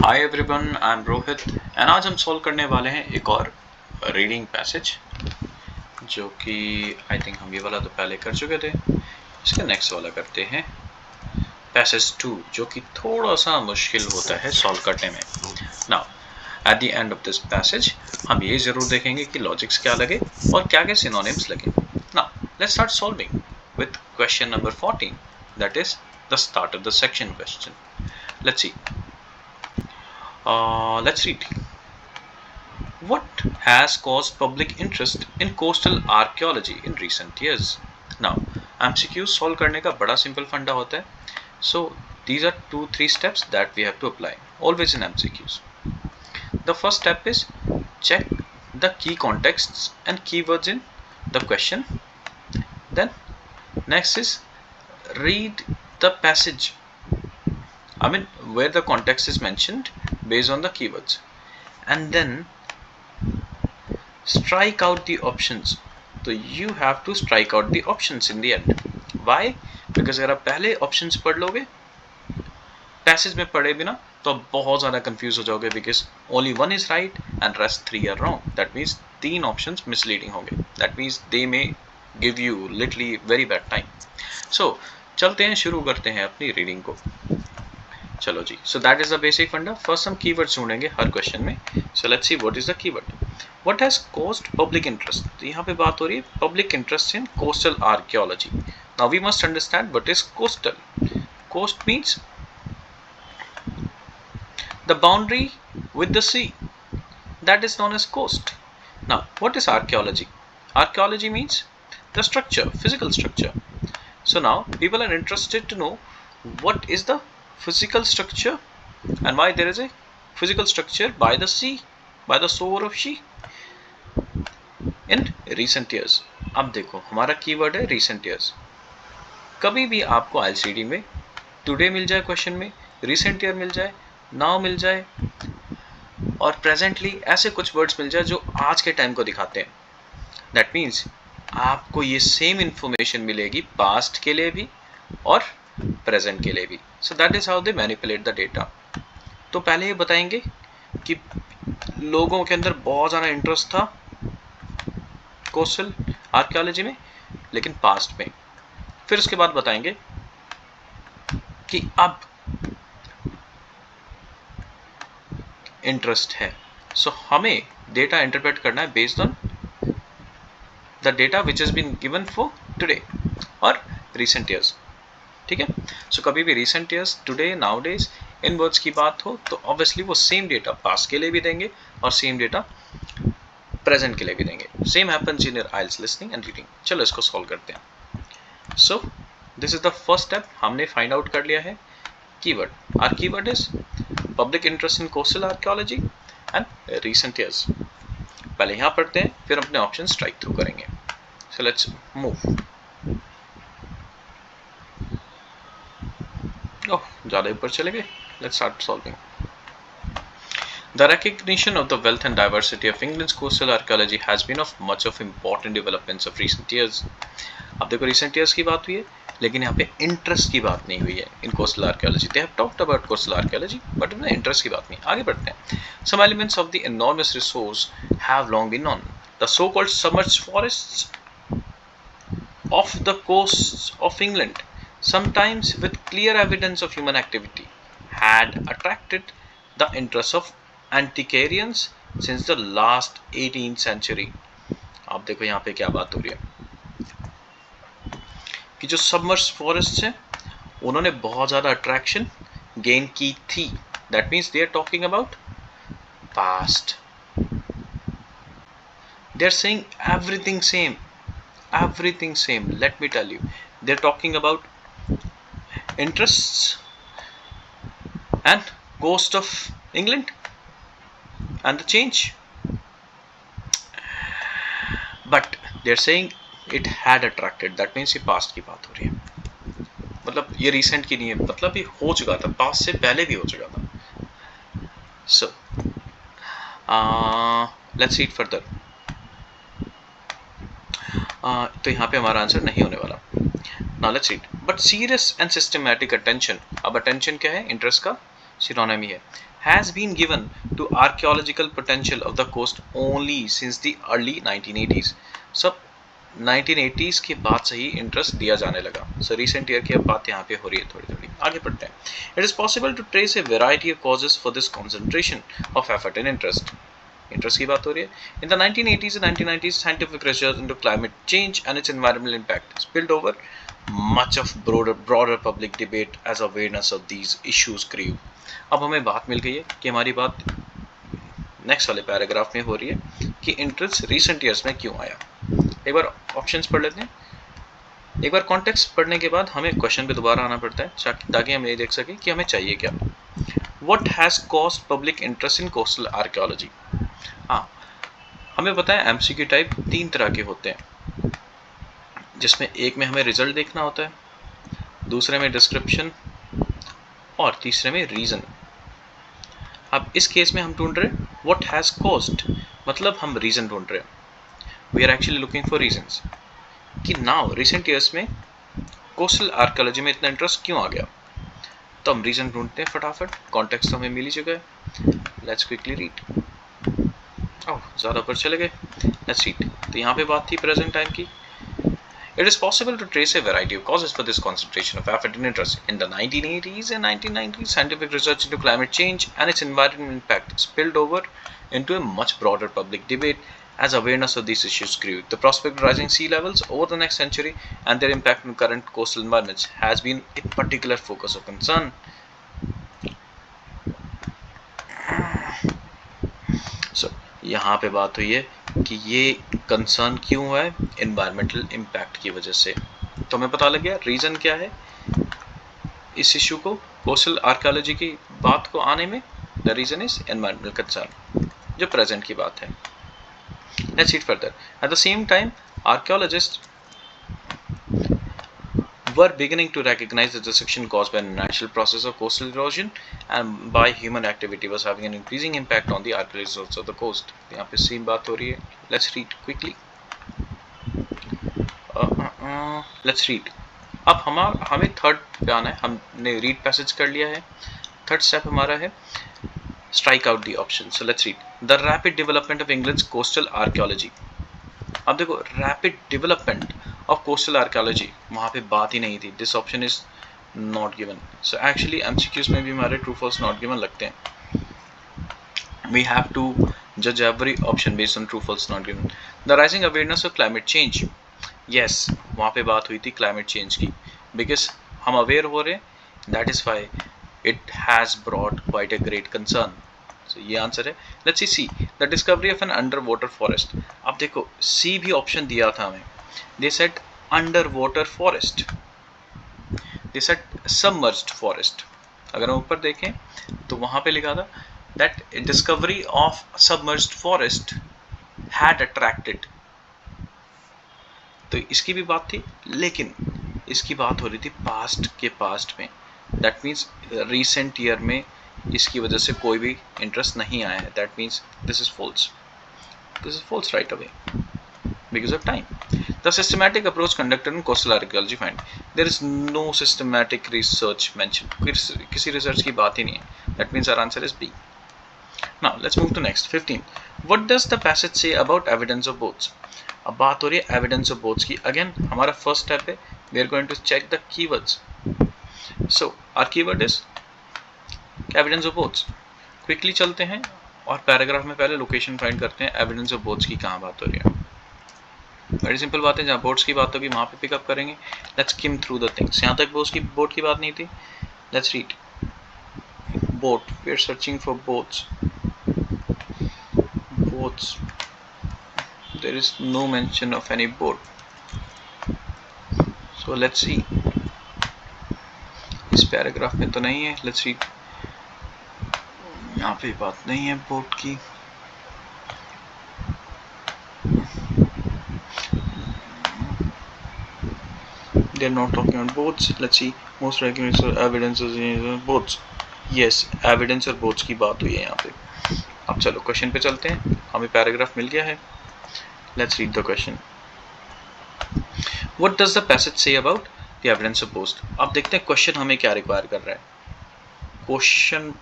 Hi everyone, I am Rohit and आज हम solve करने वाले हैं एक और रीडिंग पैसेज जो कि आई थिंक हम ये वाला तो पहले कर चुके थे। इसका नेक्स्ट वाला करते हैं पैसेज 2 जो कि थोड़ा सा मुश्किल होता है सॉल्व करने में। Now at the end of this passage हम ये जरूर देखेंगे कि लॉजिक्स क्या लगे और क्या क्या सिनोनिम्स लगे। Now let's start solving with question number 14, that is the start of the section question. Let's see. Let's read. What has caused public interest in coastal archaeology in recent years? Now, MCQs solve करने का बड़ा simple फंडा होता है. So, these are 2-3 steps that we have to apply always in MCQs. The first step is check the key contexts and keywords in the question. Then, next is read the passage. I mean, where the context is mentioned based on the keywords, and then strike out the options. So you have to strike out the options in the end. Why? Because अगर आप पहले options पढ़ लोगे passage में पढ़े बिना तो आप बहुत ज़्यादा confuse हो जाओगे, because only one is right and rest 3 are wrong. That means 3 options misleading होंगे. That means they may give you literally very bad time. So चलते हैं, शुरू करते हैं अपनी रीडिंग को. चलो जी. So that is the basic funda. First हम कीवर्ड्स ढूंढेंगे हर क्वेश्चन में. So let's see what is the keyword. What has caused public interest. तो यहाँ पे बात हो रही है public interest in coastal archaeology. Now we must understand what is coastal. Coast means the boundary with the sea, that is known as coast. Now what is archaeology. Archaeology means the structure, physical structure. So now people are interested to know what is the physical structure and why there is a physical structure by the sea, by the shore of sea in recent years. अब देखो हमारा keyword है recent years. कभी भी आपको ILCD में today मिल जाए question में, recent year मिल जाए, now मिल जाए और presently, ऐसे कुछ वर्ड्स मिल जाए जो आज के टाइम को दिखाते हैं. That means आपको ये सेम इंफॉर्मेशन मिलेगी पास्ट के लिए भी और प्रेजेंट के लिए भी. सो that is how they manipulate the data. तो पहले ये बताएंगे कि लोगों के अंदर बहुत ज़्यादा इंटरेस्ट था कोस्टल आर्कियोलॉजी में, लेकिन पास्ट में. फिर उसके बाद बताएंगे कि अब इंटरेस्ट है. सो हमें डेटा इंटरप्रेट करना है based on the data which has been given for today or recent years. ठीक है. सो कभी भी recent years, today, nowadays इन वर्ड्स की बात हो तो ऑब्वियसली वो सेम डेटा पास्ट के लिए भी देंगे और सेम डेटा प्रेजेंट के लिए भी देंगे. Same happens in your IELTS listening and reading. चलो इसको सॉल्व करते हैं. So this is the first step. हमने फाइंड आउट कर लिया है keyword. Our keyword is public interest in coastal archaeology and recent years. पहले यहाँ पढ़ते हैं, फिर अपने ऑप्शन स्ट्राइक थ्रू करेंगे. So let's move. ओह, ज़्यादा ऊपर चले गए. Let's start solving. The recognition of the wealth and diversity of England's coastal archaeology has been of much of important developments of recent years. अब देखो recent years की बात हुई है, लेकिन यहाँ पे इंटरेस्ट की बात नहीं हुई है in coastal archaeology. They have talked about coastal archaeology but उनमें इंटरेस्ट की बात नहीं. आगे बढ़ते हैं. Some elements of the enormous resource have long been known. The so-called submerged forests of the coasts of England, sometimes with clear evidence of human activity, had attracted the interest of antiquarians since the last 18th century. आप देखो यहाँ पे क्या बात हो रही है कि जो सबमर्ज फॉरेस्ट हैं उन्होंने बहुत ज़्यादा अट्रैक्शन गेन की थी. That means they are talking about past. They are saying everything same, everything same. Let me tell you, they're talking about interests and coast of England and the change, but they're saying it had attracted. That means ये past की बात हो रही है, मतलब ये recent की नहीं है, मतलब ये हो चुका था, past से पहले भी हो चुका था. So let's read further. तो यहाँ पे हमारा आंसर नहीं होने वाला. Now let's read. But serious and systematic attention. अब attention क्या है? इंटरेस्ट का सिनोनिम है, has been given to archaeological potential of the coast only since the early 1980s. सब 1980s के बाद से ही इंटरेस्ट दिया जाने लगा. सो रिसेंट ईयर की अब बात यहाँ पे हो रही है थोड़ी थोड़ी. आगे बढ़ते हैं. It is possible to trace a variety of causes for this concentration of effort and interest. Interest की बात हो रही है. In the 1980s and 1990s, scientific research into climate change and its environmental impact spilled over much of broader public debate as awareness of these issues grew. अब हमें बात मिल गई है कि हमारी बात नेक्स्ट वाले पैराग्राफ में हो रही है कि इंटरेस्ट रिसेंट ईयर्स में क्यों आया. एक बार ऑप्शंस पढ़ लेते हैं. एक बार कॉन्टेक्स्ट पढ़ने के बाद हमें क्वेश्चन पे दोबारा आना पड़ता है ताकि हम ये देख सकें कि हमें चाहिए क्या. What has caused public interest in coastal archaeology. हाँ, हमें पता है एमसीक्यू टाइप 3 तरह के होते हैं, जिसमें एक में हमें रिजल्ट देखना होता है, दूसरे में डिस्क्रिप्शन और तीसरे में रीज़न. अब इस केस में हम ढूंढ रहे हैं व्हाट हैज़ कॉज्ड, मतलब हम रीज़न ढूंढ रहे हैं. We are actually looking for reasons कि नाउ रिसेंट ईयर्स में कोस्टल आर्कियोलॉजी में इतना इंटरेस्ट क्यों आ गया. तो हम रीज़न ढूंढते हैं फटाफट. कॉन्टेक्स्ट तो हमें मिल ही चुका है. Let's quickly read. ओह, ज़्यादा ऊपर चले गए. Let's read. तो यहाँ पे बात थी प्रेजेंट टाइम की. It is possible to trace a variety of causes for this concentration of effort and interest. In the 1980s and 1990s, scientific research into climate change and its environmental impact spilled over into a much broader public debate as awareness of these issues grew. The prospect of rising sea levels over the next century and their impact on current coastal environments has been a particular focus of concern. So, यहाँ पे बात हुई है कि ये concern क्यों हुआ है, एनवायरमेंटल इम्पैक्ट की वजह से. तो हमें पता लग गया रीज़न क्या है इस इशू को, कोस्टल आर्कियोलॉजी की बात को आने में. The reason is environmental concern, जो प्रेजेंट की बात है. Let's read further. At the same time archaeologist were beginning to recognize that the destruction caused by the natural process of coastal erosion and by human activity was having an increasing impact on the archaeologists of the coast. यहाँ पे same बात हो रही है. Let's read quickly. Let's read. अब हमें third पे आना है. हमने रीड पैसेज कर लिया है. थर्ड स्टेप हमारा है strike out the option. So let's read. The rapid development of England's coastal archaeology. अब देखो, rapid development of coastal archaeology, वहाँ पे बात ही नहीं थी. This option is not given. So actually MCQs में भी हमारे ट्रू फॉल्स नॉट गिवन लगते हैं. वी हैव टू जज every option based on true false not given. The rising awareness of climate change. Yes, वहाँ पे बात हुई थी क्लाइमेट चेंज की, बिकॉज हम अवेयर हो रहे हैं. That is why it has brought quite a great concern. So, ये आंसर है. Let's see the discovery of an underwater forest. अब देखो, सी भी ऑप्शन दिया था हमें. They said underwater forest, they said submerged forest. अगर हम ऊपर देखें तो वहां पे लिखा था that discovery of submerged forest had attracted. तो इसकी भी बात थी, लेकिन इसकी बात हो रही थी पास्ट में. दैट मीन्स रिसेंट ईयर में इसकी वजह से कोई भी इंटरेस्ट नहीं आया है. That means this is false right away because of time. The systematic approach conducted in coastal archaeology find there is no systematic research mentioned. किसी रिसर्च की बात ही नहीं है. That means our answer is B. Now let's move to next 15. What does the passage say about evidence of boats? अब बात हो रही है evidence of boats की. Again हमारा first step है, we are going to check the keywords. So our keyword is evidence of boats. Quickly चलते हैं और पैराग्राफ में पहले लोकेशन फाइंड करते हैं. evidence of boats की कहाँ बात हो रही है. वेरी सिंपल बात है, जहाँ बोट्स की बात होगी वहाँ पे पिकअप करेंगे. Let's skim through the things. यहाँ तक बोट की बात नहीं थी. Let's read. Boat, we are searching for boats. There is no mention of any boat. So let's see. इस पैराग्राफ में तो नहीं है. Let's read. यहाँ पे बात नहीं है बोट की. They're not talking about boats. Let's see. Most recognized evidence is boats. Yes, evidence और boats की बात हुई है यहाँ पे. अब चलो क्वेश्चन पे चलते हैं. हमें पैराग्राफ मिल गया है. Let's read the question. What does the passage say about the evidence of boats? अब देखते हैं क्वेश्चन हमें क्या रिक्वायर कर रहा है.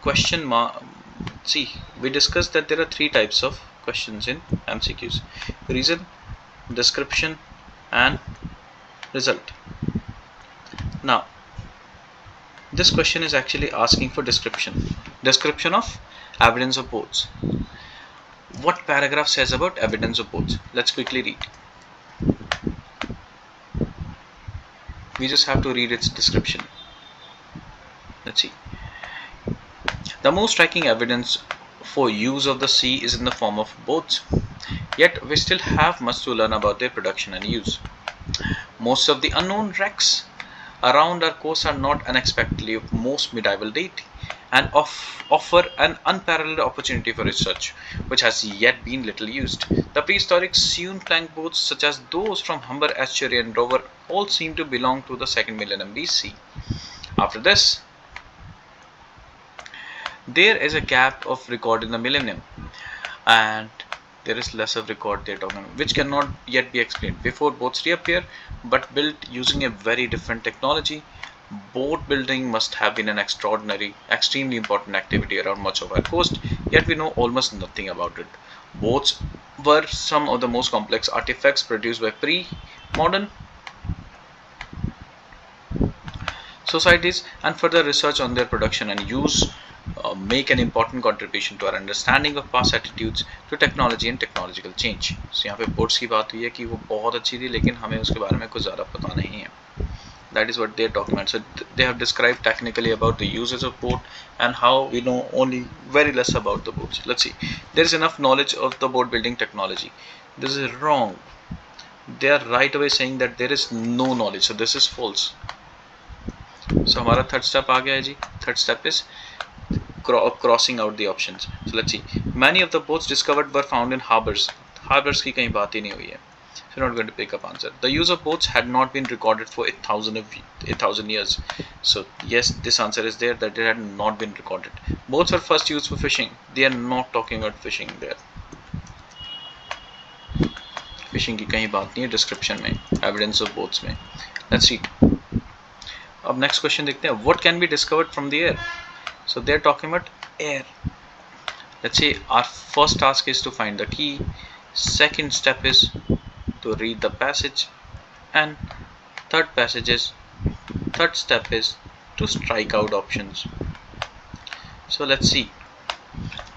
question mark. See, we discussed that there are three types of questions in MCQs: reason, description, and result. Now, this question is actually asking for description of evidence of boats. What paragraph says about evidence of boats? Let's quickly read. We just have to read its description. Let's see. The most striking evidence for use of the sea is in the form of boats. Yet we still have much to learn about their production and use. Most of the unknown wrecks around our coast are not unexpectedly of most medieval date and offer an unparalleled opportunity for research, which has yet been little used. The prehistoric sewn plank boats, such as those from Humber estuary and Dover, all seem to belong to the 2nd millennium BC. After this, there is a gap of record in the millennium, and there is less of record they're talking about, which cannot yet be explained. Before boats reappear, but built using a very different technology, boat building must have been an extremely important activity around much of our coast, yet we know almost nothing about it. Boats were some of the most complex artifacts produced by pre-modern societies, and further research on their production and use make an important contribution to our understanding of past attitudes to technology and technological change. So यहाँ पे boats की बात हुई है कि वो बहुत अच्छी थी, लेकिन हमें उसके बारे में कुछ ज़्यादा पता नहीं है. That is what they are talking about. So they have described technically about the uses of boat and how we know only very less about the boats. Let's see. There is enough knowledge of the boat building technology. This is wrong. They are right away saying that there is no knowledge. So this is false. So हमारा third step आ गया है जी. Third step is crossing out the options. So let's see. Many of the boats discovered were found in harbors. Harbors की कहीं बात ही नहीं हुई है. So not going to pick up answer. The use of boats had not been recorded for 1,000 years. So yes, this answer is there, that it had not been recorded. Boats were first used for fishing. They are not talking about fishing there. Fishing की कहीं बात नहीं है description में, evidence of boats में. Let's see. अब next question देखते हैं. What can be discovered from the air? So they're talking about air. Let's say our first task is to find the key. Second step is to read the passage, and third step is to strike out options. So let's see.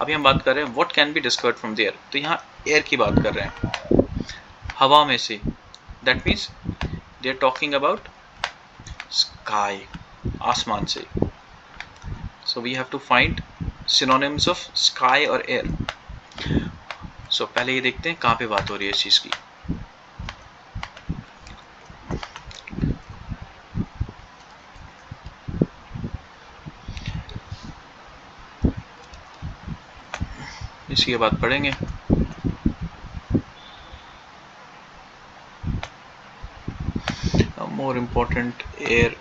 अभी हम बात कर रहे हैं what can be discovered from the air. तो यहाँ air की बात कर रहे हैं, हवा में से. That means they are talking about sky, आसमान से. So we have to find synonyms of sky or air. So पहले ये देखते हैं कहाँ पे बात हो रही है इस चीज की. इसकी बात पढ़ेंगे. More important, air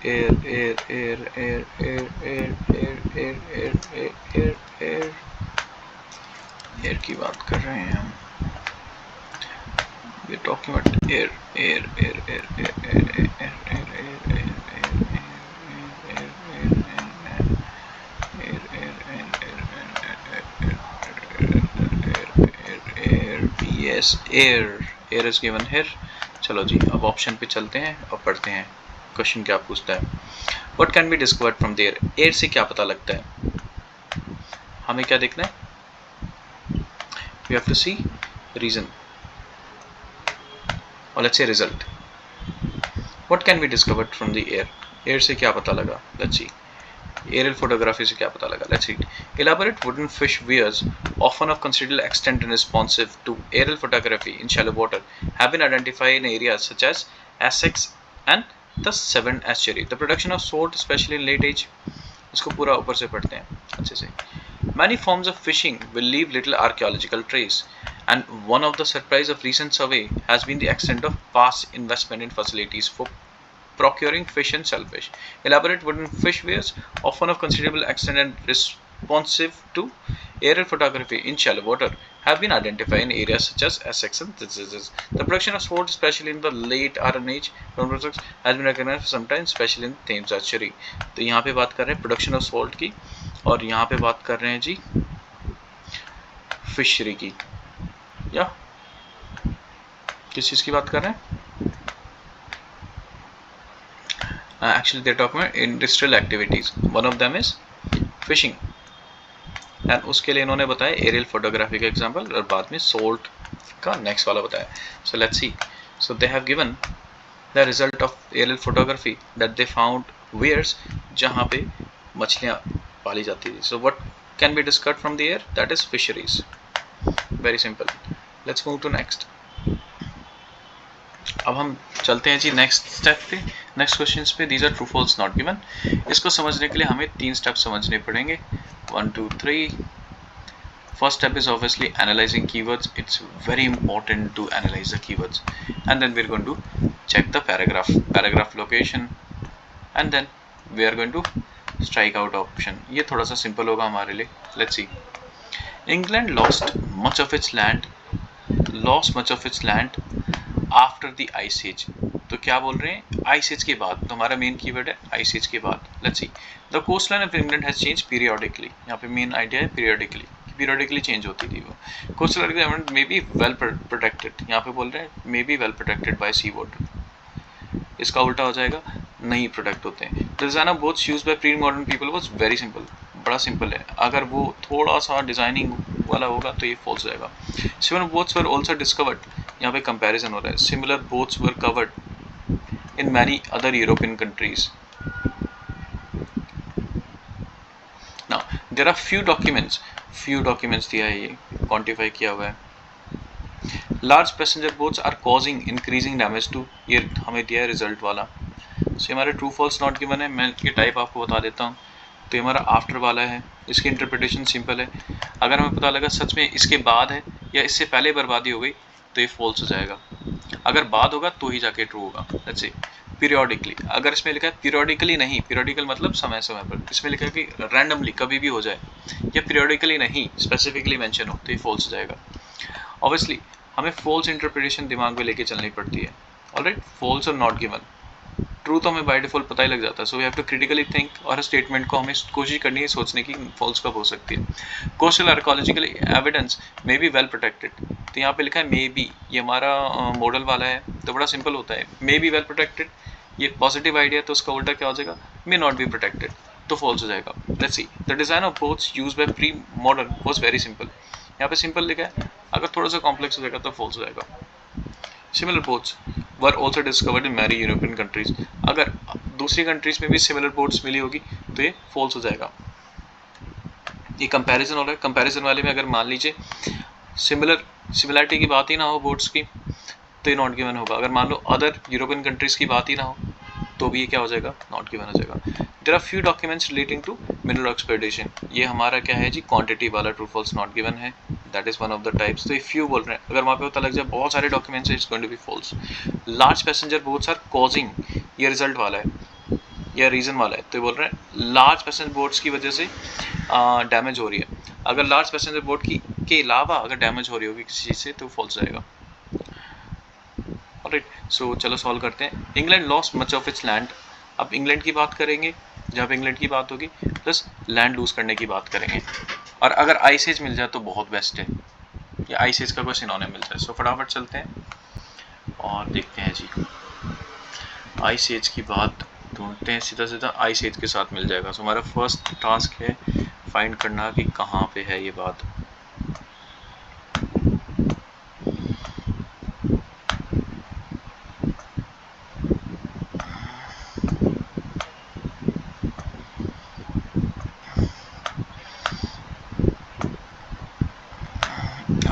की बात कर रहे हैं हम. We're talking about air yes, air is given here. चलो जी, अब ऑप्शन पे चलते हैं और पढ़ते हैं क्वेश्चन क्या पूछता है. What can be discovered from the air? Air से क्या पता लगता है? हमें क्या देखना है? We have to see reason, or let's say result. What can be discovered from the air? Air से क्या पता लगा? Let's see. Aerial photography से क्या पता लगा? Let's read. Elaborate wooden fish weirs, often of considerable extent and responsive to aerial photography in shallow water, have been identified in areas such as Essex and the Severn estuary. The production of salt, especially in late age. इसको पूरा ऊपर से पढ़ते हैं अच्छे से. Many forms of fishing will leave little archaeological trace, and one of the surprise of recent survey has been the extent of past investment in facilities for procuring fish and shellfish. Elaborate wooden fish weirs, often of considerable extent and responsive to aerial photography in shallow water have been identified in areas such as Essex and diseases. The production of salt, especially in the late Iron Age, has been recognized for some time, especially in Thames estuary. तो यहाँ पे बात कर रहे हैं production of salt की, और यहाँ पे बात कर रहे हैं जी फिशरी की, या किस चीज़ की बात कर रहे हैं? Actually they're talking about industrial activities. One of them is fishing. And उसके लिए इन्होंने बताया एरियल फोटोग्राफी का एग्जांपल, और बाद में सोल्ट का नेक्स्ट वाला बताया. So let's see. So they have given the result of aerial photography that they found weirs जहाँ पे मछलियाँ पाली जाती थी. So what can be discovered from the air? That is fisheries. Very simple. Let's move to next. अब हम चलते हैं जी नेक्स्ट स्टेप पे, नेक्स्ट क्वेश्चंस पे. These are true false not given. इसको समझने के लिए हमें 3 स्टेप समझने पड़ेंगे. 1 2 3. First step is obviously analyzing keywords. It's very important to analyze the keywords, and then we're going to check the paragraph location, and then we are going to strike out option. ये थोड़ा सा simple होगा हमारे लिए. Let's see. England lost much of its land after the ice age. तो क्या बोल रहे हैं? आइस एज के बाद. तो हमारा मेन कीवर्ड है आइस एज के बाद. Let's see. The coastline of England has change periodically. यहाँ पे मेन आइडिया है पीरियोडिकली चेंज होती थी वो. Coastal area may be well protected. यहाँ पे बोल रहे हैं may be well protected by sea water. इसका उल्टा हो जाएगा, नहीं प्रोटेक्ट होते हैं. The design of boats used by pre modern people was very simple. बड़ा सिंपल है. अगर वो थोड़ा सा डिजाइनिंग वाला होगा तो ये फॉल्स जाएगा. Similar boats were also discovered. यहाँ पे कंपैरिजन हो रहा है. Similar boats were covered in many other European countries. Now there are few documents दिया है, ये क्वांटिफाई किया हुआ है. Large passenger boats are causing increasing damage to. ये हमें दिया है रिजल्ट वाला. सो हमारे ट्रू फॉल्स नॉट गिवन है. मैं ये टाइप आपको बता देता हूँ. तो ये हमारा आफ्टर वाला है. इसकी इंटरप्रिटेशन सिंपल है. अगर हमें पता लगा सच में इसके बाद है या इससे पहले बर्बादी हो गई तो ये फॉल्स हो जाएगा. अगर बाद होगा तो ही जाके ट्रू होगा. Let's see. पीरियोडिकली. अगर इसमें लिखा है पीरियोडिकली नहीं, पीरियोडिकल मतलब समय समय पर. इसमें लिखा है कि रैंडमली कभी भी हो जाए, या पीरियोडिकली नहीं स्पेसिफिकली मेंशन हो, तो ये फॉल्स हो जाएगा. ऑब्वियसली हमें फॉल्स इंटरप्रिटेशन दिमाग में लेके चलनी पड़ती है. ऑलराइट. फॉल्स और नॉट गिवन. ट्रू तो हमें बाय डिफॉल्ट पता ही लग जाता है. So we have to critically think, और स्टेटमेंट को हमें कोशिश करनी है सोचने की फॉल्स कब हो सकती है. Coastal archaeological evidence may be well protected. तो यहाँ पे लिखा है मे बी. ये हमारा मॉडल वाला है तो बड़ा सिंपल होता है. मे बी वेल प्रोटेक्टेड, ये पॉजिटिव आइडिया, तो उसका उल्टा क्या हो जाएगा? मे नॉट बी प्रोटेक्टेड, तो फॉल्स हो जाएगा. Let's see. The design of boats used by pre modern was very simple. यहाँ पे सिंपल लिखा है. अगर थोड़ा सा कॉम्प्लेक्स हो जाएगा तो फॉल्स हो जाएगा. Similar boats were also discovered in many European countries. अगर दूसरी कंट्रीज में भी सिमिलर बोट्स मिली होगी तो ये फॉल्स हो जाएगा. ये कंपैरिजन हो रहा है. कंपैरिजन वाले में अगर मान लीजिए सिमिलरिटी की बात ही ना हो बोट्स की, तो ये नॉट गिवन होगा. अगर मान लो अदर यूरोपियन कंट्रीज की बात ही ना हो तो भी ये क्या हो जाएगा? नॉट गिवन हो जाएगा. There are few documents relating to mineral exploration. ये हमारा क्या है जी? क्वांटिटी वाला ट्रू फॉल्स नॉट गिवन है. That is one of the types. तो ये फ्यू बोल रहे हैं. अगर वहाँ पे पता लग जाए बहुत सारे documents, it's going to be false. Large passenger boats are causing. ये रिजल्ट वाला है या रीजन वाला है. तो ये बोल रहे हैं लार्ज पैसेंजर बोट्स की वजह से डैमेज हो रही है. अगर लार्ज पैसेंजर बोट की के अलावा अगर डैमेज हो रही होगी किसी चीज़ से तो फॉल्स जाएगा. ऑलराइट. सो चलो सॉल्व करते हैं. England lost much of its land. अब इंग्लैंड की बात करेंगे. जब इंग्लैंड की बात होगी प्लस लैंड लूज करने की बात करेंगे. और अगर आइस एज मिल जाए तो बहुत बेस्ट है, या आइस एज का कोई सिनोनिम मिल जाए. सो फटाफट चलते हैं और देखते हैं जी. आइस एज की बात ढूंढते हैं. सीधा सीधा आइस एज के साथ मिल जाएगा. सो हमारा फर्स्ट टास्क है फाइंड करना कि कहाँ पे है ये बात.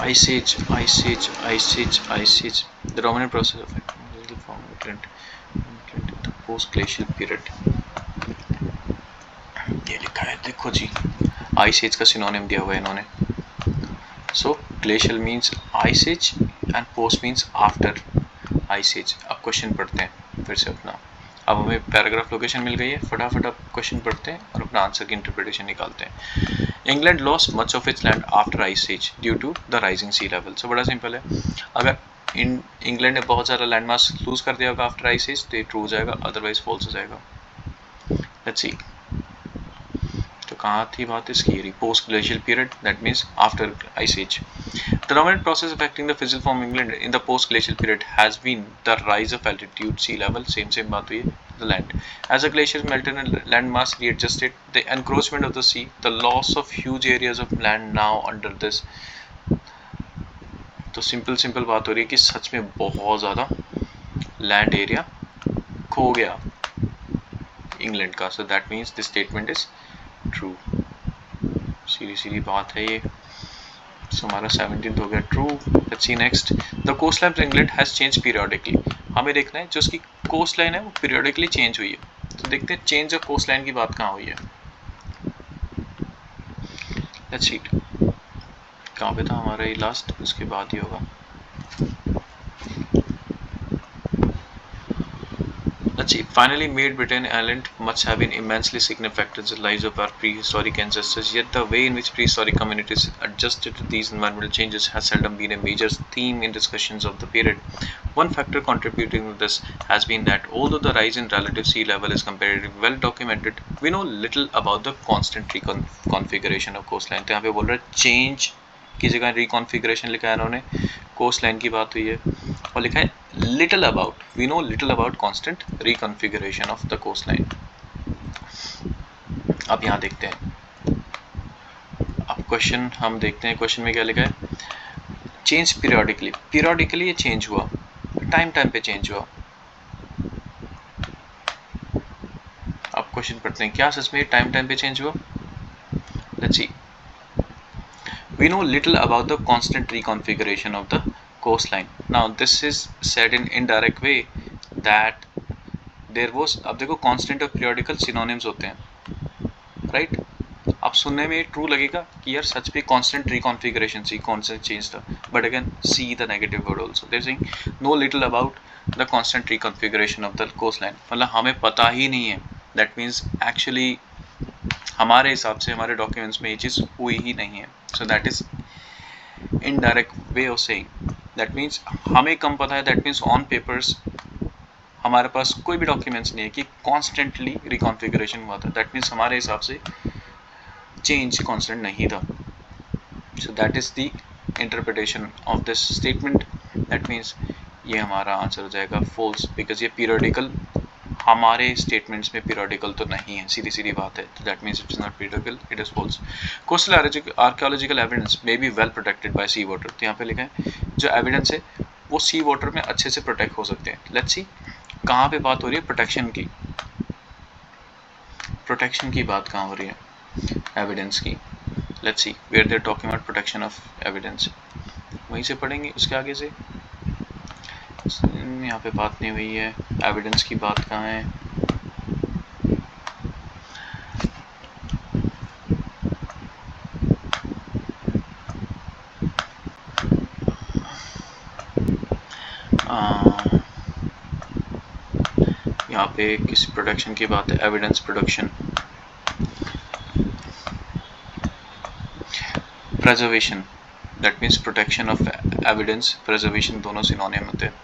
Ice Age. The dominant process of the post-glacial period. ये लिखा है देखो जी. Ice Age का सिनोनिम दिया हुआ है इन्होंने. So glacial means ice age and post means after ice age. अब क्वेश्चन पढ़ते हैं फिर से अपना. अब हमें पैराग्राफ लोकेशन मिल गई है, फटाफट अब क्वेश्चन पढ़ते हैं और अपना आंसर की इंटरप्रिटेशन निकालते हैं। England lost much of its land after ice age due to the rising sea level. So बड़ा सिंपल है, अगर इंग्लैंड ने बहुत सारा लैंड मास लूज कर दिया होगा आफ्टर आइस एज तो ये ट्रू हो जाएगा, अदरवाइज फॉल्स हो जाएगा। लेट्स सी, तो कहाँ थी बात इसकी, post glacial period, that means after ice age. The dominant process affecting the physical form of England in the post-glacial period has been the rise of altitude, sea level, same बात हुई है, the land. As the glaciers melted and land mass readjusted, the encroachment of the sea, the loss of huge areas of land now under this. तो simple बात हो रही है कि सच में बहुत ज़्यादा लैंड एरिया खो गया इंग्लैंड का। So that means this statement is true. सीधी बात है ये। So हमारा 17th हो गया true. Let's see next, the coastline of England has change periodically. हमें देखना है जो उसकी कोस्ट लाइन है वो पीरियडिकली चेंज हुई है। तो देखते हैं चेंज ऑफ कोस्ट लाइन की बात कहाँ हुई है। लेट्स सी कहाँ पे था हमारा ये लास्ट, उसके बाद ही होगा। Let's see. Finally, made Britain Ireland must have been immensely significant factors in the lives of our prehistoric ancestors. Yet the way in which prehistoric communities adjusted to these environmental changes has seldom been a major theme in discussions of the period. One factor contributing to this has been that although the rise in relative sea level is comparatively well documented, we know little about the constant reconfiguration of coastline. तो यहाँ पे बोल रहा है change की जगह रिकॉन्फिगरेशन लिखा है इन्होंने, कोस्ट लाइन की बात हुई है, और लिखा है little about, we know little about constant reconfiguration of the coastline. अब यहाँ देखते हैं, अब क्वेश्चन हम देखते हैं, क्वेश्चन में क्या लिखा है, चेंज पीरियडिकली, पीरियडिकली ये चेंज हुआ, टाइम पे चेंज हुआ। अब क्वेश्चन पढ़ते हैं, क्या सच में टाइम पे चेंज हुआ। Let's see, we know little about the constant reconfiguration of the coastline. Now this is said in indirect way that there was, अब देखो constant और periodical synonyms होते हैं, right? अब सुनने में ट्रू लगेगा कि यार सच में constant reconfiguration सी constant change था, but again see the negative word also. They're saying know little about the constant reconfiguration of the coastline. मतलब हमें पता ही नहीं है, that means actually हमारे हिसाब से हमारे डॉक्यूमेंट्स में ये चीज़ हुई ही नहीं है। सो that is indirect way of saying, that means हमें कम पता है, दैट मीन्स ऑन पेपर्स हमारे पास कोई भी डॉक्यूमेंट्स नहीं है कि कॉन्स्टेंटली रिकॉन्फिगरेशन हुआ था, दैट मीन्स हमारे हिसाब से चेंज कॉन्स्टेंट नहीं था। So that is the interpretation of this statement, that means ये हमारा आंसर हो जाएगा फॉल्स, बिकॉज ये पीरियडिकल हमारे स्टेटमेंट्स में पीरियडिकल तो नहीं है, सीधी बात है, तो that means it is not periodical, it is false. Coastal archaeological evidence may be well protected by sea water. तो यहाँ पे लिखा है जो एविडेंस है वो सी वाटर में अच्छे से प्रोटेक्ट हो सकते हैं। लेट्स सी कहाँ पे बात हो रही है प्रोटेक्शन की, प्रोटेक्शन की बात कहाँ हो रही है एविडेंस की। Let's see where they are talking about protection of evidence, वहीं से पढ़ेंगे, उसके आगे से यहाँ पे बात नहीं हुई है, एविडेंस की बात कहाँ है। यहाँ पे किस प्रोडक्शन की बात है, evidence production, preservation, that means protection of evidence, preservation दोनों सिनोनिम होते हैं,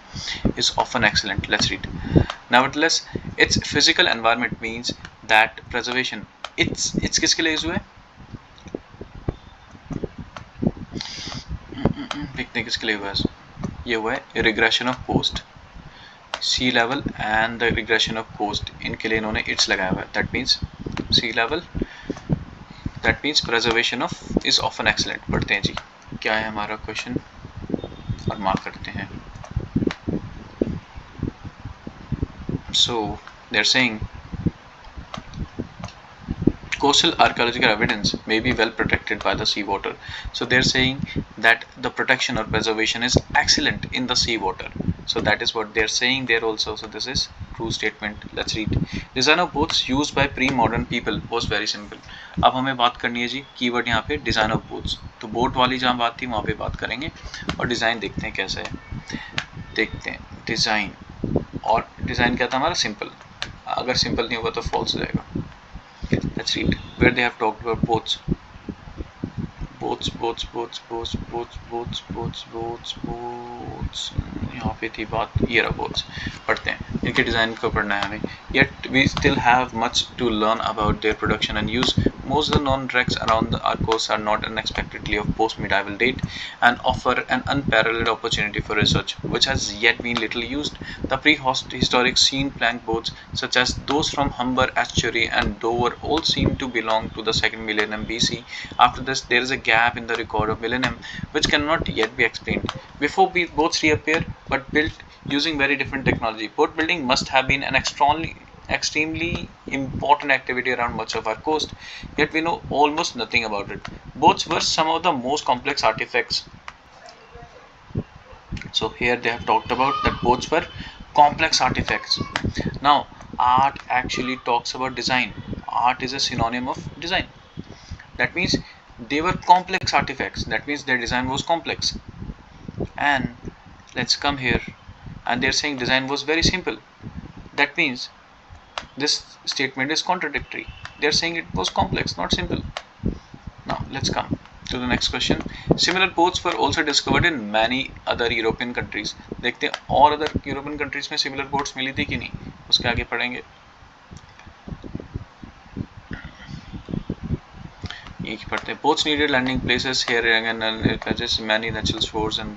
is often excellent. Let's read. Nevertheless, its physical environment means that preservation, it's किसके लिए यूज हुआ है, देखते हैं किसके लिए हुआ है, ये हुआ है regression of coast, sea level and the regression of coast, इनके लिए इन्होंने इट्स लगाया हुआ है, that means sea level, that means preservation of is often excellent। पढ़ते हैं जी क्या है हमारा क्वेश्चन और मार्क करते हैं। So they're saying coastal archaeological evidence may be well protected by the seawater. So they're saying that the protection or preservation is excellent in the seawater. So that is what they're saying there also. So this is true statement. Let's read. Design of boats used by pre-modern people was very simple. अब हमें बात करनी है जी keyword यहाँ पे design of boats, तो boat वाली जहाँ बात थी वहाँ पे बात करेंगे और डिजाइन देखते हैं कैसा है, देखते हैं डिजाइन, और डिजाइन क्या था हमारा सिंपल, अगर सिंपल नहीं होगा तो फॉल्स हो जाएगा. Let's read where they have talked about boats. यहाँ पे थी बात, ये रहा बोट्स. पढ़ते हैं, इनके डिज़ाइन को पढ़ना है हमें. Yet we still have much to learn about their production and use. Most of the known wrecks around our coast are not unexpectedly of post-medieval date and offer an unparalleled opportunity for research, which has yet been little used. The prehistoric scene plank boats, such as those from Humber estuary and Dover, all seem to belong to the second millennium BC. After this, there is a gap in the record of millennium, which cannot yet be explained. Before boats reappear, but built using very different technology. Boat building must have been an extremely important activity around much of our coast, yet we know almost nothing about it. Boats were some of the most complex artifacts. So here they have talked about that boats were complex artifacts. Now art actually talks about design. Art is a synonym of design. That means they were complex artifacts. That means their design was complex. And let's come here, and they're saying design was very simple. That means this statement is contradictory. They're saying it was complex, not simple. Now let's come to the next question. Similar boats were also discovered in many other European countries. देखते हैं और other European countries में similar boats मिली थी कि नहीं, उसके आगे पढ़ेंगे. ये पढ़ते हैं. Boats needed landing places here again and just many natural shores and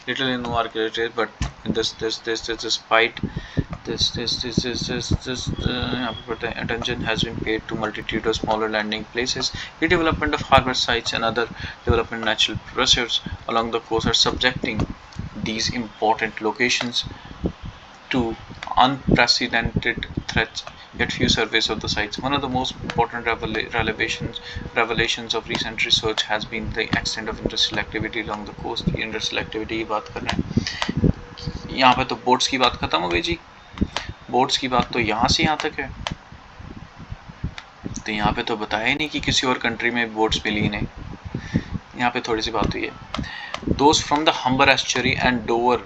little in architecture, but despite attention has been paid to multitude of smaller landing places. The development of harbor sites and other development natural pressures along the coast are subjecting these important locations to unprecedented threats. Yet few surveys of the sites. One of the most important revelations of recent research has been the extent of industrial activity along the coast. Industrial activity की बात कर रहे हैं. यहाँ पे तो boats की बात खत्म हो गई जी. बोट्स की बात तो यहाँ से यहाँ तक है. तो यहाँ पे तो बताया ही नहीं कि किसी और कंट्री में बोट्स मिली नहीं. यहाँ पे थोड़ी सी बात हुई है. Those from the Humber estuary and Dover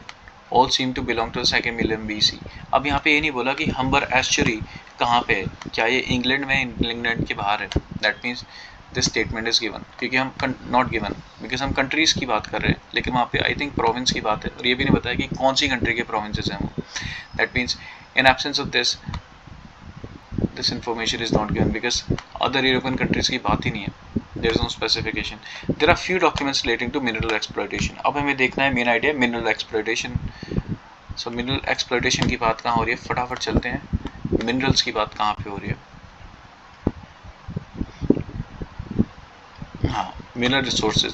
all seem to belong to the second millennium BC. अब यहाँ पे ये नहीं बोला कि हम्बर एस्चुरी कहाँ पे है, क्या ये इंग्लैंड में, इंग्लैंड के बाहर है. That means this statement is given, क्योंकि हम नॉट गिवन बिकॉज हम कंट्रीज की बात कर रहे हैं, लेकिन वहाँ पे आई थिंक प्रोविंस की बात है, और ये भी नहीं बताया कि कौन सी कंट्री के प्रोविंसेस हैं वो. That means in absence of this information is not given because other European countries की बात ही नहीं है. There is no specification. There are few documents relating to mineral exploitation. अब हमें देखना है main idea mineral exploitation. So mineral exploitation की बात कहाँ हो रही है, फटाफट चलते हैं. Minerals की बात कहाँ पे हो रही है. हाँ, mineral resources.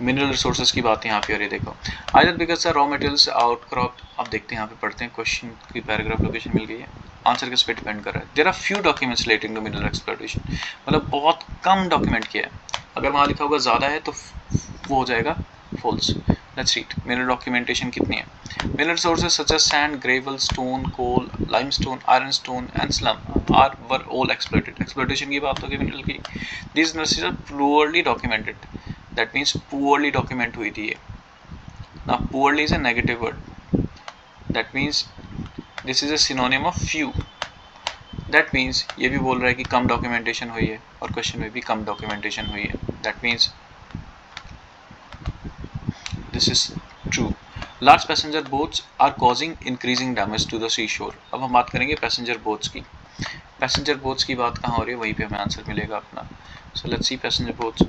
Mineral resources की बात यहाँ पे हो रही है. देखो, either because the raw materials outcropped. अब देखते हैं यहाँ पे पढ़ते हैं, क्वेश्चन की पैराग्राफ लोकेशन मिल गई है. आंसर किस पे डिपेंड कर रहा है. There are few documents relating to mineral exploitation. मतलब बहुत कम डॉक्यूमेंट किया है. अगर वहाँ लिखा होगा ज़्यादा है तो वो हो जाएगा false. Let's read. Mineral documentation कितनी है. Mineral sources such as sand, gravel, stone, coal, limestone, iron stone and slum are were all exploited. Exploitation की बात होगी मिनरल की. These minerals are poorly documented. That means poorly document हुई थी ये. Now poorly is a negative word. That means this is a synonym of few. That means ये भी बोल रहा है कि कम डॉक्यूमेंटेशन हुई है, और क्वेश्चन में भी कम डॉक्यूमेंटेशन हुई है. That means this is true. Large passenger boats are causing increasing damage to the seashore. अब हम बात करेंगे पैसेंजर बोट्स की. पैसेंजर बोट्स की बात कहाँ हो रही है, वहीं पे हमें आंसर मिलेगा अपना. सो लेट्स सी पैसेंजर बोट्स.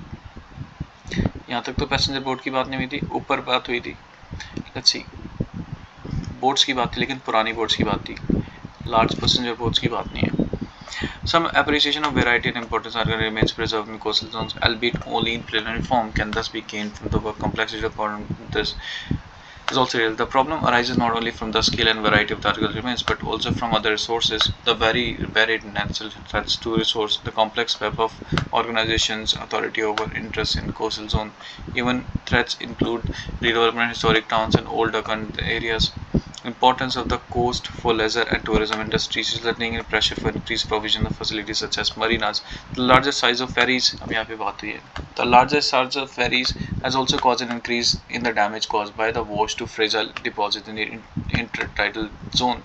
यहाँ तक तो पैसेंजर बोट की बात नहीं हुई थी, ऊपर बात हुई थी. Let's see. बोट्स की बात थी, लेकिन पुरानी बोट्स की बात थी. लार्ज पैसेंजर बोट्स की बात नहीं है. Some appreciation of variety and importance are remains preserved in coastal zones, albeit only in preliminary form, can thus be gained from the work complexity of this is also real. The problem arises not only from the scale and variety of the archaeological remains, but also from other resources. The very varied natural threats to resource, the complex web of organizations, authority over interests in coastal zone. Even threats include redevelopment, historic towns, and old Deccan areas. Importance of the coast for leisure and tourism industries, resulting in pressure for increased provision of facilities such as marinas. The largest size of ferries, अब यहाँ पे बात हुई है. The largest size of ferries has also caused an increase in the damage caused by the wash to fragile deposit in the intertidal zone.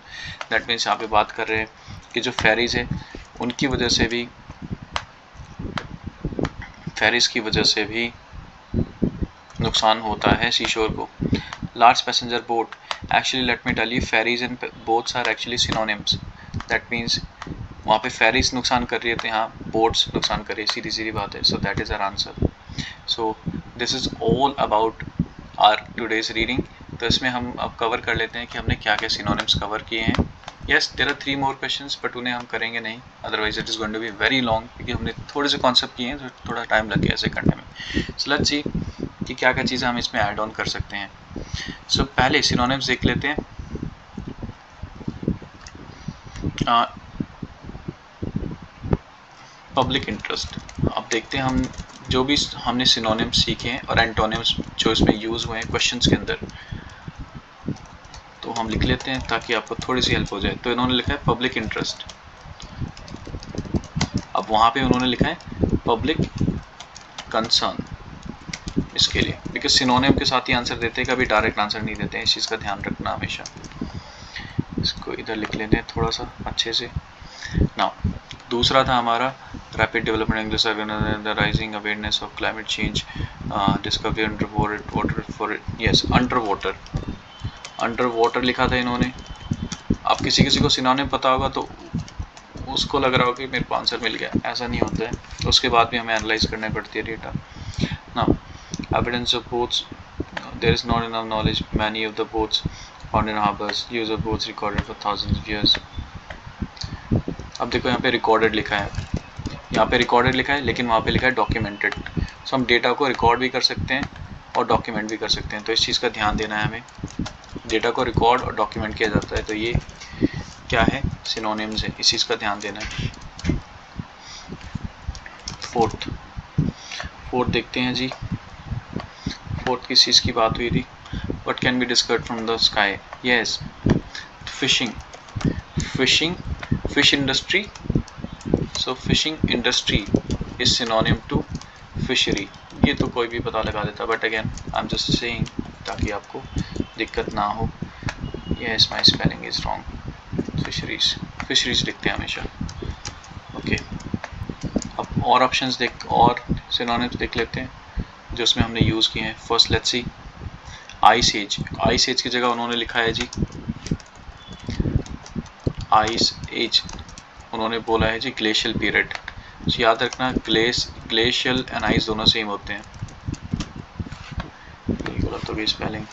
That means यहाँ पे बात कर रहे हैं कि जो ferries है उनकी वजह से भी, ferries की वजह से भी नुकसान होता है सीशोर को. Large passenger boat, actually let me tell you, ferries and boats are actually synonyms. That means वहाँ पे ferries नुकसान कर रही है तो यहाँ boats नुकसान कर रही है, सीधी सीधी बात है. So that is our answer. So this is all about our today's reading. तो इसमें हम अब कवर कर लेते हैं कि हमने क्या क्या synonyms कवर किए हैं. Yes, there are 3 more questions, but उन्हें हम करेंगे नहीं, otherwise it is going to be very long, क्योंकि हमने थोड़े से concept किए हैं तो थोड़ा टाइम लग गया ऐसे करने में. So let's see कि क्या क्या चीज़ें हम इसमें ऐड ऑन कर सकते हैं. सो पहले सिनोनिम्स देख लेते हैं. Public interest. अब देखते हैं हम जो भी हमने सिनोनिम्स सीखे हैं और एंटोनिम्स जो इसमें यूज़ हुए हैं क्वेश्चंस के अंदर, तो हम लिख लेते हैं ताकि आपको थोड़ी सी हेल्प हो जाए. तो इन्होंने लिखा है पब्लिक इंटरेस्ट. अब वहाँ पे उन्होंने लिखा है पब्लिक कंसर्न इसके लिए, बिकॉज सिनोनिम के साथ ही आंसर देते हैं, कभी डायरेक्ट आंसर नहीं देते हैं. इस चीज़ का ध्यान रखना हमेशा. इसको इधर लिख लेते हैं थोड़ा सा अच्छे से. नाउ दूसरा था हमारा rapid development the rising awareness of climate change, discovery under water for yes under water लिखा था इन्होंने. आप किसी को सिनोनिम पता होगा तो उसको लग रहा होगा कि मेरे को आंसर मिल गया, ऐसा नहीं होता है. उसके बाद भी हमें एनालाइज करना पड़ती है data. Now evidence of boats, there is not enough knowledge. Many of the boats found in harbors, use of boats recorded for thousands of years. अब देखो यहाँ पे recorded लिखा है, यहाँ पे recorded लिखा है, लेकिन वहाँ पे लिखा है documented. So हम डेटा को रिकॉर्ड भी कर सकते हैं और डॉक्यूमेंट भी कर सकते हैं. तो इस चीज़ का ध्यान देना है हमें. डेटा को रिकॉर्ड और डॉक्यूमेंट किया जाता है, तो ये क्या है, सिनोनिम्स है. इस चीज़ का ध्यान देना है. फोर्थ देखते हैं जी. फोर्थ किस चीज़ की बात हुई थी. What can be discovered from the sky? Yes, fishing, fish industry. So fishing industry is synonym to fishery. ये तो कोई भी पता लगा देता, but again I'm just saying ताकि आपको दिक्कत ना हो. Yes, my spelling is wrong. Fisheries लिखते हैं हमेशा. Okay. अब और ऑप्शंस और सिनोनिम्स देख लेते हैं जो उसमें हमने यूज़ किए हैं. First let's see ice age की जगह उन्होंने लिखा है जी आइस एज, उन्होंने बोला है जी ग्लेशियल पीरियड. तो याद रखना ग्लेशियल एंड आइस दोनों सेम होते हैं. ये गलत हो गई spelling.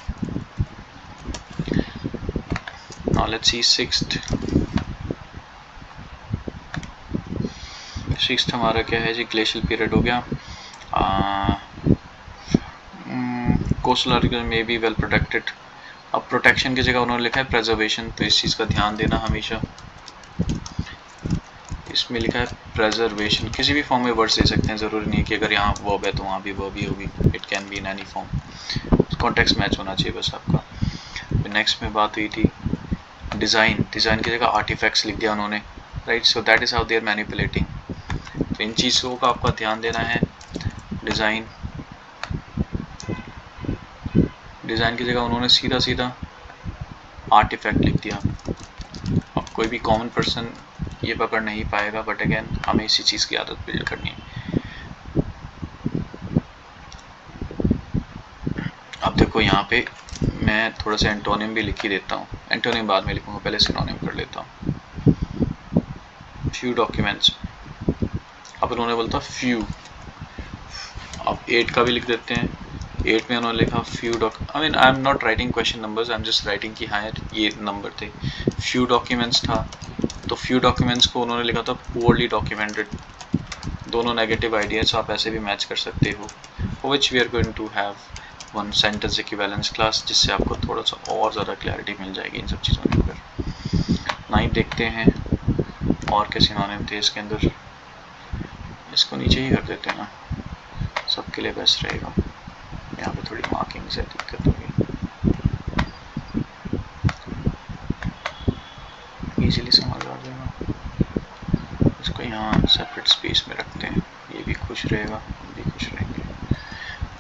Now let's see sixth हमारा क्या है जी, ग्लेशियल पीरियड हो गया. कोस्टल आर्टिकल में बी वेल प्रोटेक्टेड. अब प्रोटेक्शन की जगह उन्होंने लिखा है प्रेजर्वेशन, तो इस चीज़ का ध्यान देना हमेशा. इसमें लिखा है प्रेजर्वेशन. किसी भी फॉर्म में वर्ड्स दे सकते हैं, ज़रूरी नहीं है कि अगर यहाँ वर्ब है तो वहाँ भी वर्ब ही होगी. It can be in any form. Context match होना चाहिए बस आपका. नेक्स्ट में बात हुई थी डिज़ाइन की जगह आर्टिफैक्ट्स लिख दिया उन्होंने, right. So that is how they are manipulating. तो इन चीज़ों का आपका ध्यान देना है. डिज़ाइन की जगह उन्होंने सीधा आर्टिफैक्ट लिख दिया. अब कोई भी कॉमन पर्सन ये पकड़ नहीं पाएगा, बट अगेन हमें इसी चीज़ की आदत बिल्ड करनी है. अब देखो यहाँ पे मैं थोड़ा सा एंटोनिम भी लिख ही देता हूँ. एंटोनिम बाद में लिखूँगा, पहले सिनोनिम कर लेता हूँ. Few documents. अब उन्होंने बोलता फ्यू. अब 8 का भी लिख देते हैं. 8 में उन्होंने लिखा few I am not writing question numbers, I am just writing कि हाँ ये नंबर थे. फ्यू डॉक्यूमेंट्स था, तो फ्यू डॉक्यूमेंट्स को उन्होंने लिखा था पुअरली डॉक्यूमेंटेड. दोनों नेगेटिव आइडियाज आप ऐसे भी मैच कर सकते हो. For which we are going to have one sentence equivalence class, जिससे आपको थोड़ा सा और ज़्यादा क्लैरिटी मिल जाएगी इन सब चीज़ों के ऊपर. 9 देखते हैं और क्या सिनोनिम थे इसके अंदर. इसको नीचे ही कर देते हैं ना, सबके लिए बेस्ट रहेगा. यहाँ पे थोड़ी मार्किंग से दिक्कत होगी. यहाँ सेपरेट स्पेस में रखते हैं, ये भी खुश रहेगा, हम भी खुश रहेंगे।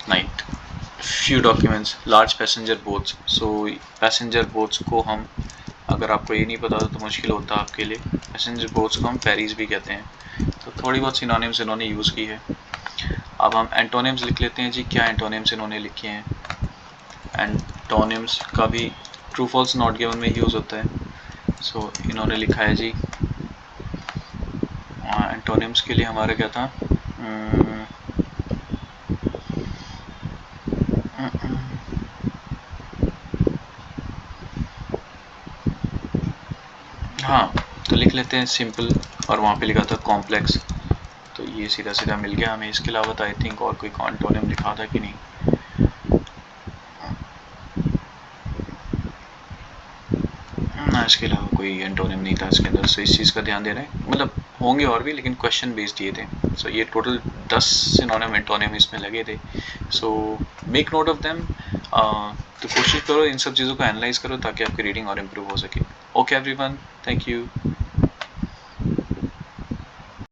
नाइट few documents, large passenger boats. So passenger boats को हम, अगर आपको ये नहीं पता तो मुश्किल होता आपके लिए, पैसेंजर बोट्स को हम फेरीज भी कहते हैं। तो थोड़ी बहुत सिनोनिम्स इन्होंने यूज़ की है। अब हम एंटोनिम्स लिख लेते हैं जी, क्या एंटोनिम्स इन्होंने लिखे हैं। एंटोनिम्स का भी ट्रू फॉल्स नॉट गिवन में यूज़ होता है। सो इन्होंने लिखा है जी, एंटोनिम्स के लिए हमारा क्या था, हाँ तो लिख लेते हैं सिंपल, और वहाँ पे लिखा था कॉम्प्लेक्स, तो ये सीधा सीधा मिल गया हमें। इसके अलावा तो आई थिंक और कोई एंटोनिम लिखा था कि नहीं, ना इसके अलावा कोई एंटोनिम नहीं था इसके अंदर। सो इस चीज़ का ध्यान देना है, मतलब होंगे और भी लेकिन क्वेश्चन बेस्ड ये थे। सो ये टोटल 10 सिनोनिम एंटोनिम इसमें लगे थे। So make note of them. तो कोशिश करो इन सब चीज़ों को एनालाइज करो ताकि आपकी रीडिंग और इम्प्रूव हो सके। Okay everyone, thank you.